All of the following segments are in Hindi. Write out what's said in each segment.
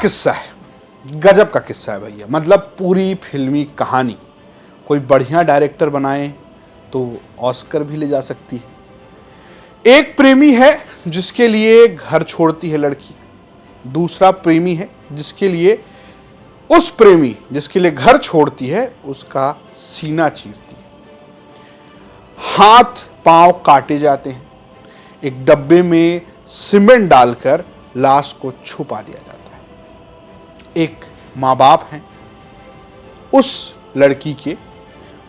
किस्सा है, गजब का किस्सा है भैया। मतलब पूरी फिल्मी कहानी कोई बढ़िया डायरेक्टर बनाए तो ऑस्कर भी ले जा सकती है। एक प्रेमी है जिसके लिए घर छोड़ती है लड़की, दूसरा प्रेमी है जिसके लिए उस प्रेमी जिसके लिए घर छोड़ती है उसका सीना चीरती है, हाथ पांव काटे जाते हैं, एक डब्बे में सीमेंट डालकर लाश को छुपा दिया जाता है। एक माँ बाप हैं उस लड़की के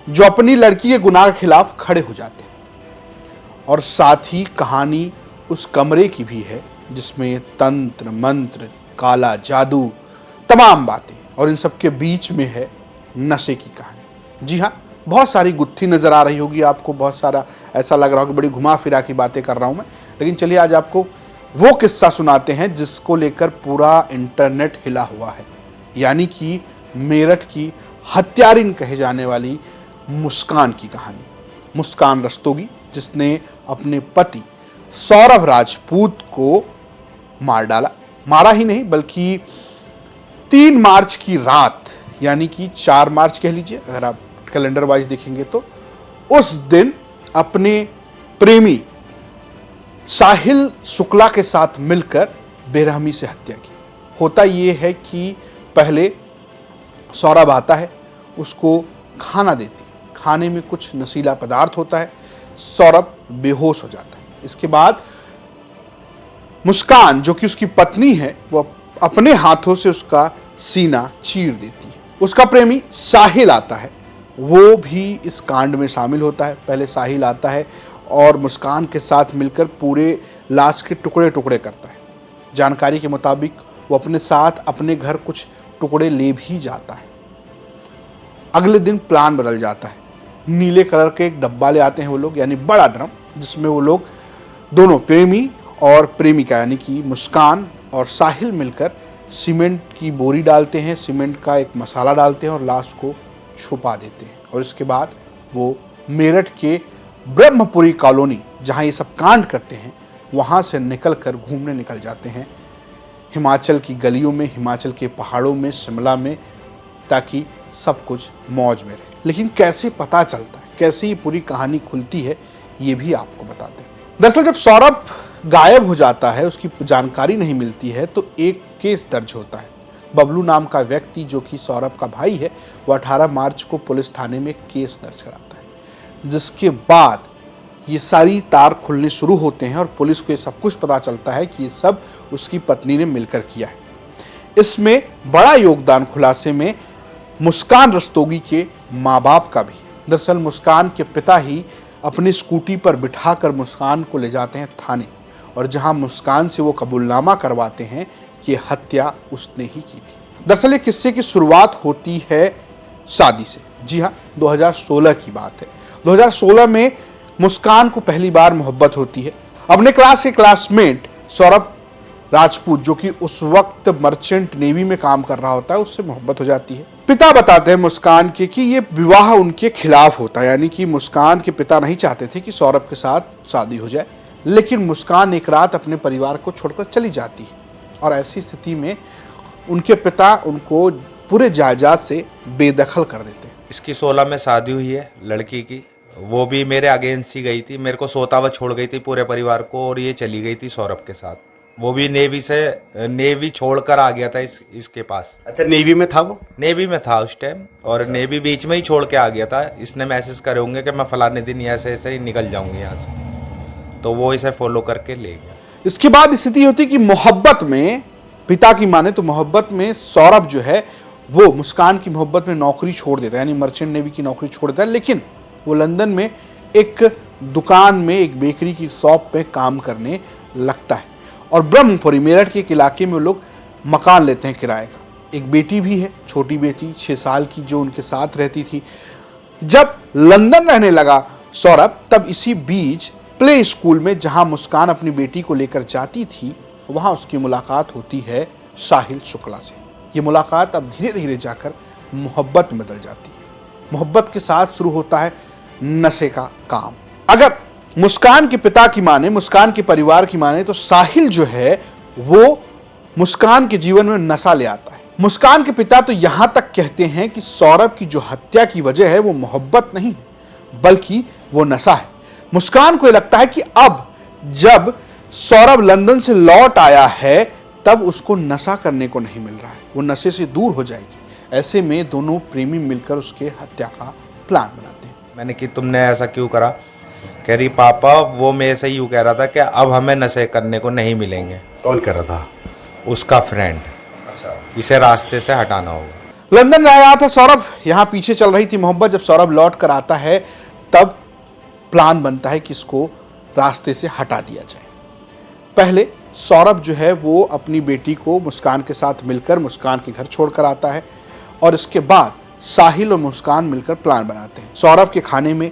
जो अपनी लड़की के गुनाह के खिलाफ खड़े हो जाते हैं, और साथ ही कहानी उस कमरे की भी है जिसमें तंत्र मंत्र, काला जादू, तमाम बातें, और इन सब के बीच में है नशे की कहानी। जी हाँ, बहुत सारी गुत्थी नजर आ रही होगी आपको, बहुत सारा ऐसा लग रहा होगा कि बड़ी घुमा फिरा की बातें कर रहा हूं मैं, लेकिन चलिए आज आपको वो किस्सा सुनाते हैं जिसको लेकर पूरा इंटरनेट हिला हुआ है, यानी कि मेरठ की हत्यारिन कहे जाने वाली मुस्कान की कहानी। मुस्कान रस्तोगी जिसने अपने पति सौरभ राजपूत को मार डाला, मारा ही नहीं बल्कि 3 मार्च की रात, यानी कि 4 मार्च कह लीजिए अगर आप कैलेंडर वाइज देखेंगे तो, उस दिन अपने प्रेमी साहिल शुक्ला के साथ मिलकर बेरहमी से हत्या की। होता यह है कि पहले सौरभ आता है, उसको खाना देती है, खाने में कुछ नशीला पदार्थ होता है, सौरभ बेहोश हो जाता है। इसके बाद मुस्कान जो कि उसकी पत्नी है वो अपने हाथों से उसका सीना चीर देती है। उसका प्रेमी साहिल आता है, वो भी इस कांड में शामिल होता है। पहले साहिल आता है और मुस्कान के साथ मिलकर पूरे लाश के टुकड़े टुकड़े करता है। जानकारी के मुताबिक वो अपने साथ अपने घर कुछ टुकड़े ले भी जाता है। अगले दिन प्लान बदल जाता है, नीले कलर के एक डब्बा ले आते हैं वो लोग, यानी बड़ा ड्रम, जिसमें वो लोग दोनों प्रेमी और प्रेमिका यानी कि मुस्कान और साहिल मिलकर सीमेंट की बोरी डालते हैं, सीमेंट का एक मसाला डालते हैं और लाश को छुपा देते हैं। और इसके बाद वो मेरठ के ब्रह्मपुरी कॉलोनी जहां ये सब कांड करते हैं वहां से निकलकर घूमने निकल जाते हैं हिमाचल की गलियों में, हिमाचल के पहाड़ों में, शिमला में, ताकि सब कुछ मौज में रहे। लेकिन कैसे पता चलता है, कैसे ये पूरी कहानी खुलती है, ये भी आपको बताते हैं। दरअसल जब सौरभ गायब हो जाता है, उसकी जानकारी नहीं मिलती है, तो एक केस दर्ज होता है। बबलू नाम का व्यक्ति जो कि सौरभ का भाई है, वो 18 मार्च को पुलिस थाने में केस दर्ज कराता है, जिसके बाद ये सारी तार खुलने शुरू होते हैं और पुलिस को ये सब कुछ पता चलता है कि ये सब उसकी पत्नी ने मिलकर किया है। इसमें बड़ा योगदान खुलासे में मुस्कान रस्तोगी के माँ बाप का भी। दरअसल मुस्कान के पिता ही अपनी स्कूटी पर बिठाकर मुस्कान को ले जाते हैं थाने, और जहां मुस्कान से वो कबूलनामा करवाते हैं कि हत्या उसने ही की थी। दरअसल ये किस्से की शुरुआत होती है शादी से। जी हाँ, 2016 की बात है। 2016 में मुस्कान को पहली बार मोहब्बत होती है। अपने क्लास के क्लासमेट सौरभ राजपूत जो कि उस वक्त मर्चेंट नेवी में काम कर रहा होता है, उससे मोहब्बत हो जाती है। पिता बताते हैं मुस्कान के कि ये विवाह उनके खिलाफ होता है, यानी कि मुस्कान के पिता नहीं चाहते थे कि सौरभ के साथ शादी हो जाए, लेकिन मुस्कान एक रात अपने परिवार को छोड़कर चली जाती है, और ऐसी स्थिति में उनके पिता उनको पूरे जायदाद से बेदखल कर देते हैं। इसकी 16 में शादी हुई है लड़की की, वो भी मेरे अगेंस्ट ही गई थी, मेरे को सोता हुआ छोड़ गई थी पूरे परिवार को, और ये चली गई थी सौरभ के साथ। वो भी नेवी छोड़कर आ गया था इसके पास। अच्छा, नेवी में था वो? नेवी में था उस टाइम, और नेवी बीच में ही छोड़ के आ गया था। इसने मैसेज करे होंगे कि मैं फलाने दिन ऐसे ऐसे ही निकल जाऊंगी यहाँ से, तो वो इसे फॉलो करके ले गया। इसके बाद स्थिति होती कि मोहब्बत में, पिता की माने तो मोहब्बत में सौरभ जो है वो मुस्कान की मोहब्बत में नौकरी छोड़ देता है, यानी मर्चेंट नेवी की नौकरी छोड़ देता है, लेकिन वो लंदन में एक दुकान में, एक बेकरी की शॉप पे काम करने लगता है, और ब्रह्मपुरी मेरठ के एक इलाके में वो लोग मकान लेते हैं किराए का। एक बेटी भी है, छोटी बेटी 6 साल की, जो उनके साथ रहती थी। जब लंदन रहने लगा सौरभ, तब इसी बीच प्ले स्कूल में जहां मुस्कान अपनी बेटी को लेकर जाती थी, वहां उसकी मुलाकात होती है साहिल शुक्ला से। ये मुलाकात अब धीरे धीरे जाकर मोहब्बत में बदल जाती है। मोहब्बत के साथ शुरू होता है नशे का काम। अगर मुस्कान के पिता की माने, मुस्कान के परिवार की माने, तो साहिल जो है वो मुस्कान के जीवन में नशा ले आता है। मुस्कान के पिता तो यहां तक कहते हैं कि सौरभ की जो हत्या की वजह है वो मोहब्बत नहीं है, बल्कि वो नशा है। मुस्कान को लगता है कि अब जब सौरभ लंदन से लौट आया है तब उसको नशा करने को नहीं मिल रहा है, वो नशे से दूर हो जाएगी। ऐसे में दोनों प्रेमी मिलकर उसके हत्या का प्लान बनाते हैं। मैंने कि तुमने ऐसा क्यों करा? कह रही पापा वो मेरे से यूँ कह रहा था कि अब हमें नशे करने को नहीं मिलेंगे। कौन कर रहा था? उसका फ्रेंड, इसे रास्ते से हटाना होगा। लंदन रह रहा था सौरभ, यहाँ पीछे चल रही थी मोहब्बत। जब सौरभ लौट कर आता है तब प्लान बनता है कि इसको रास्ते से हटा दिया जाए। पहले सौरभ जो है वो अपनी बेटी को मुस्कान के साथ मिलकर मुस्कान के घर छोड़कर आता है और इसके बाद साहिल और मुस्कान मिलकर प्लान बनाते हैं। सौरभ के खाने में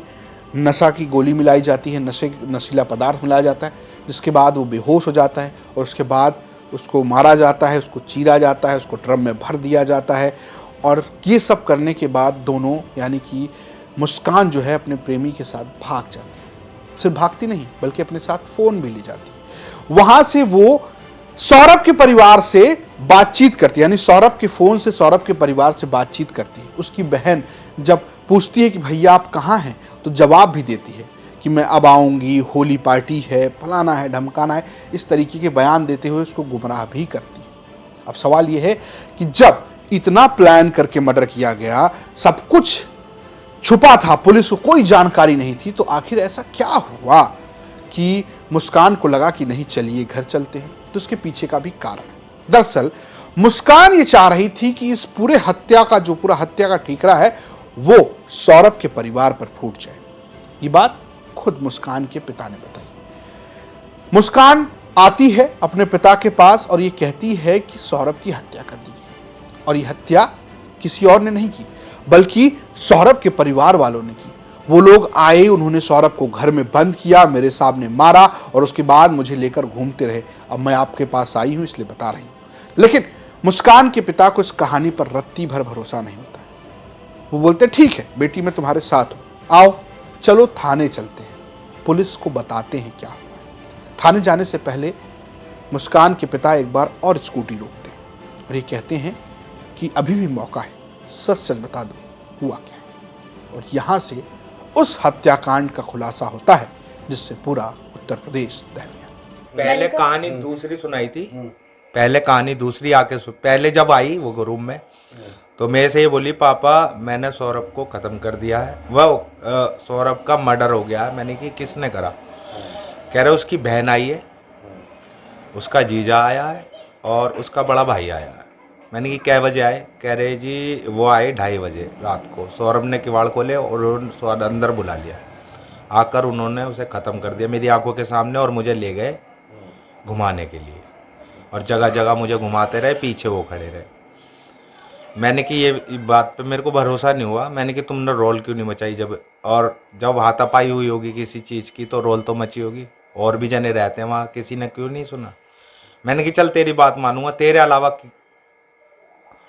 नशा की गोली मिलाई जाती है, नशीला पदार्थ मिलाया जाता है, जिसके बाद वो बेहोश हो जाता है और उसके बाद उसको मारा जाता है, उसको चीरा जाता है, उसको ड्रम में भर दिया जाता है। और ये सब करने के बाद दोनों यानी कि मुस्कान जो है अपने प्रेमी के साथ भाग जाती है। सिर्फ भागती नहीं बल्कि अपने साथ फ़ोन भी ले जाती है। वहां से वो सौरभ के परिवार से बातचीत करती है, यानी सौरभ के फ़ोन से सौरभ के परिवार से बातचीत करती है। उसकी बहन जब पूछती है कि भैया आप कहाँ हैं, तो जवाब भी देती है कि मैं अब आऊँगी, होली पार्टी है, फलाना है, ढमकाना है, इस तरीके के बयान देते हुए उसको गुमराह भी करती है। अब सवाल यह है कि जब इतना प्लान करके मर्डर किया गया, सब कुछ छुपा था, पुलिस को कोई जानकारी नहीं थी, तो आखिर ऐसा क्या हुआ कि मुस्कान को लगा कि नहीं चलिए घर चलते हैं? तो उसके पीछे का भी कारण है। दरअसल मुस्कान ये चाह रही थी कि इस पूरे हत्या का ठीकरा है वो सौरभ के परिवार पर फूट जाए। ये बात खुद मुस्कान के पिता ने बताई। मुस्कान आती है अपने पिता के पास और ये कहती है कि सौरभ की हत्या कर दी गई और ये हत्या किसी और ने नहीं की बल्कि सौरभ के परिवार वालों ने की। वो लोग आए, उन्होंने सौरभ को घर में बंद किया, मेरे सामने मारा और उसके बाद मुझे लेकर घूमते रहे। अब मैं आपके पास आई हूं इसलिए बता रही हूं। लेकिन मुस्कान के पिता को इस कहानी पर रत्ती भर भरोसा नहीं होता है। वो बोलते ठीक है बेटी, मैं तुम्हारे साथ हूं, आओ चलो थाने चलते हैं, पुलिस को बताते हैं क्या हुआ। थाने जाने से पहले मुस्कान के पिता एक बार और स्कूटी रोकते हैं और ये कहते हैं कि अभी भी मौका है, सच सच बता दो हुआ क्या है। और यहां से उस हत्याकांड का खुलासा होता है जिससे पूरा उत्तर प्रदेश दहल गया। पहले कहानी दूसरी सुनाई थी, पहले कहानी दूसरी आके पहले जब आई वो रूम में, तो मेरे से ये बोली पापा मैंने सौरभ को खत्म कर दिया है, वह सौरभ का मर्डर हो गया है। मैंने कि किसने करा? कह रहे उसकी बहन आई है, उसका जीजा आया है और उसका बड़ा भाई आया है। मैंने कि कै बजे आए? कह रहे जी वो आए 2:30 बजे रात को। सौरभ ने किवाड़ खोले और सौरभ अंदर बुला लिया, आकर उन्होंने उसे ख़त्म कर दिया मेरी आंखों के सामने और मुझे ले गए घुमाने के लिए और जगह जगह मुझे घुमाते रहे, पीछे वो खड़े रहे। मैंने कि ये बात पे मेरे को भरोसा नहीं हुआ। मैंने कि तुमने रोल क्यों नहीं मचाई? जब हाथापाई हुई होगी किसी चीज़ की तो रोल तो मची होगी, और भी जने रहते हैं वहाँ, किसी ने क्यों नहीं सुना? मैंने कि चल तेरी बात मानूंगा, तेरे अलावा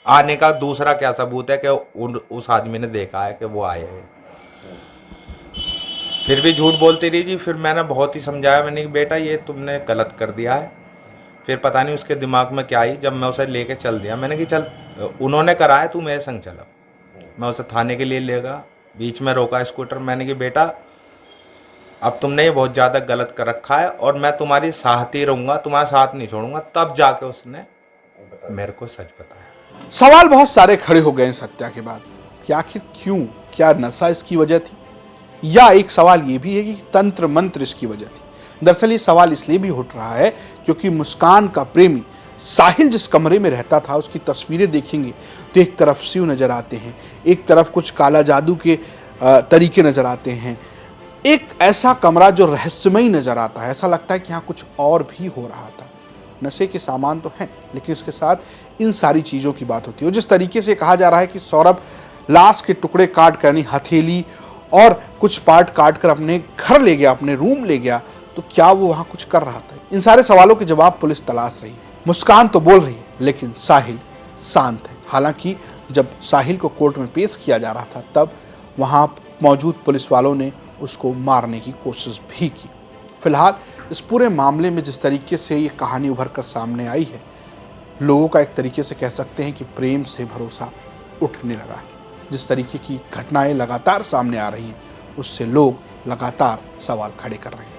आने का दूसरा क्या सबूत है कि उस आदमी ने देखा है कि वो आए हैं? फिर भी झूठ बोलती रही जी। फिर मैंने बहुत ही समझाया, मैंने कि बेटा ये तुमने गलत कर दिया है। फिर पता नहीं उसके दिमाग में क्या आई, जब मैं उसे लेके चल दिया, मैंने कि चल उन्होंने करा है, तू मेरे संग चला। मैं उसे थाने के लिए ले गया, बीच में रोका स्कूटर। मैंने कि बेटा अब तुमने ये बहुत ज़्यादा गलत कर रखा है और मैं तुम्हारी साथ ही रहूँगा, तुम्हारा साथ नहीं छोड़ूंगा। तब जाके उसने मेरे को सच बताया। सवाल बहुत सारे खड़े हो गए इस हत्या के बाद कि आखिर क्यों, क्या नशा इसकी वजह थी, या एक सवाल ये भी है कि तंत्र मंत्र इसकी वजह थी। दरअसल ये सवाल इसलिए भी उठ रहा है क्योंकि मुस्कान का प्रेमी साहिल जिस कमरे में रहता था उसकी तस्वीरें देखेंगे तो एक तरफ शिव नजर आते हैं, एक तरफ कुछ काला जादू के तरीके नजर आते हैं, एक ऐसा कमरा जो रहस्यमयी नजर आता है। ऐसा लगता है कि यहाँ कुछ और भी हो रहा था। नशे के सामान तो हैं लेकिन इसके साथ इन सारी चीज़ों की बात होती है। जिस तरीके से कहा जा रहा है कि सौरभ लाश के टुकड़े काट कर, यानी हथेली और कुछ पार्ट काट कर अपने घर ले गया, अपने रूम ले गया, तो क्या वो वहाँ कुछ कर रहा था? इन सारे सवालों के जवाब पुलिस तलाश रही है। मुस्कान तो बोल रही है लेकिन साहिल शांत है। हालांकि जब साहिल को कोर्ट में पेश किया जा रहा था तब वहाँ मौजूद पुलिस वालों ने उसको मारने की कोशिश भी की। फिलहाल इस पूरे मामले में जिस तरीके से ये कहानी उभर कर सामने आई है, लोगों का एक तरीके से कह सकते हैं कि प्रेम से भरोसा उठने लगा है। जिस तरीके की घटनाएं लगातार सामने आ रही हैं, उससे लोग लगातार सवाल खड़े कर रहे हैं।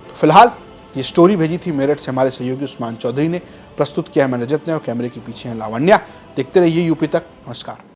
तो फिलहाल ये स्टोरी भेजी थी मेरठ से हमारे सहयोगी उस्मान चौधरी ने, प्रस्तुत किया है मैं रजत ने, और कैमरे के पीछे है लावण्या। देखते रहिए यूपी तक। नमस्कार।